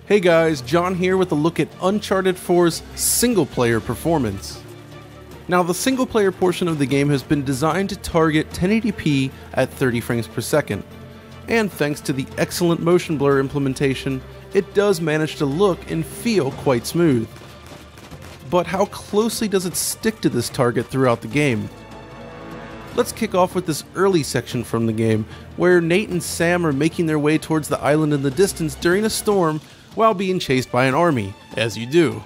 Hey guys, John here with a look at Uncharted 4's single-player performance. Now, the single-player portion of the game has been designed to target 1080p at 30 frames per second, and thanks to the excellent motion blur implementation, it does manage to look and feel quite smooth. But how closely does it stick to this target throughout the game? Let's kick off with this early section from the game, where Nate and Sam are making their way towards the island in the distance during a storm while being chased by an army, as you do.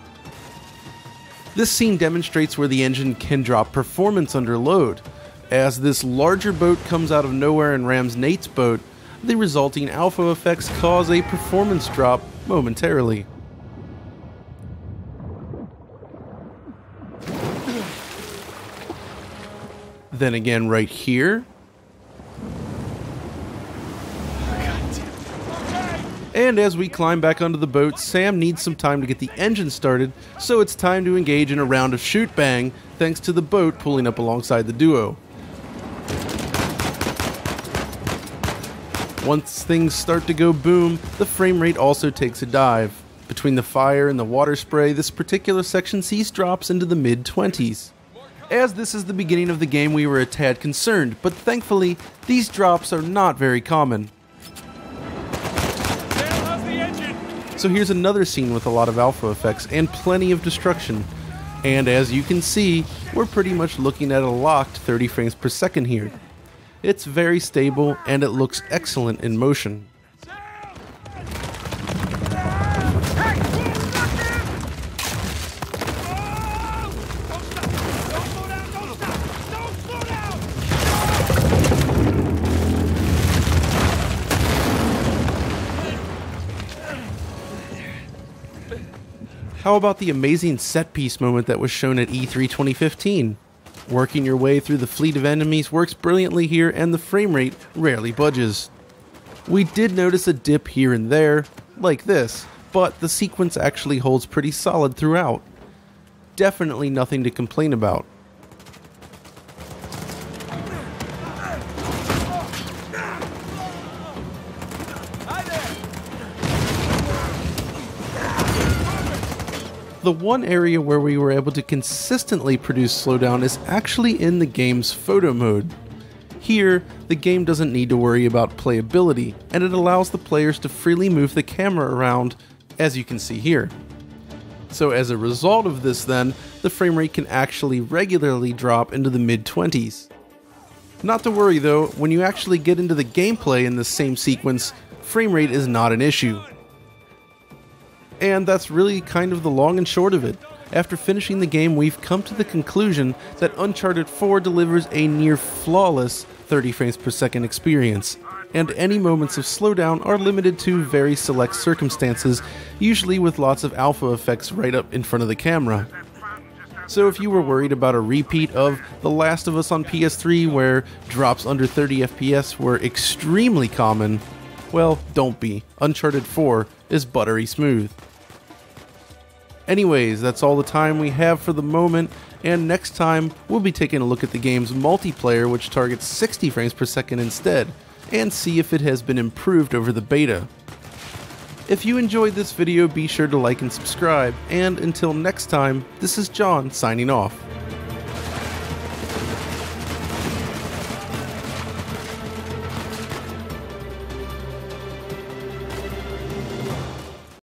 This scene demonstrates where the engine can drop performance under load. As this larger boat comes out of nowhere and rams Nate's boat, the resulting alpha effects cause a performance drop momentarily. Then again right here. And as we climb back onto the boat, Sam needs some time to get the engine started, so it's time to engage in a round of shoot-bang, thanks to the boat pulling up alongside the duo. Once things start to go boom, the frame rate also takes a dive. Between the fire and the water spray, this particular section sees drops into the mid-20s. As this is the beginning of the game, we were a tad concerned, but thankfully, these drops are not very common. So here's another scene with a lot of alpha effects and plenty of destruction. And as you can see, we're pretty much looking at a locked 30 frames per second here. It's very stable and it looks excellent in motion. How about the amazing set piece moment that was shown at E3 2015? Working your way through the fleet of enemies works brilliantly here, and the frame rate rarely budges. We did notice a dip here and there, like this, but the sequence actually holds pretty solid throughout. Definitely nothing to complain about. The one area where we were able to consistently produce slowdown is actually in the game's photo mode. Here, the game doesn't need to worry about playability, and it allows the players to freely move the camera around, as you can see here. So as a result of this then, the frame rate can actually regularly drop into the mid-20s. Not to worry though, when you actually get into the gameplay in this same sequence, frame rate is not an issue. And that's really kind of the long and short of it. After finishing the game, we've come to the conclusion that Uncharted 4 delivers a near flawless 30 frames per second experience, and any moments of slowdown are limited to very select circumstances, usually with lots of alpha effects right up in front of the camera. So if you were worried about a repeat of The Last of Us on PS3 where drops under 30 FPS were extremely common, well, don't be. Uncharted 4 is buttery smooth. Anyways, that's all the time we have for the moment, and next time we'll be taking a look at the game's multiplayer, which targets 60 frames per second instead, and see if it has been improved over the beta. If you enjoyed this video, be sure to like and subscribe, and until next time, this is John signing off.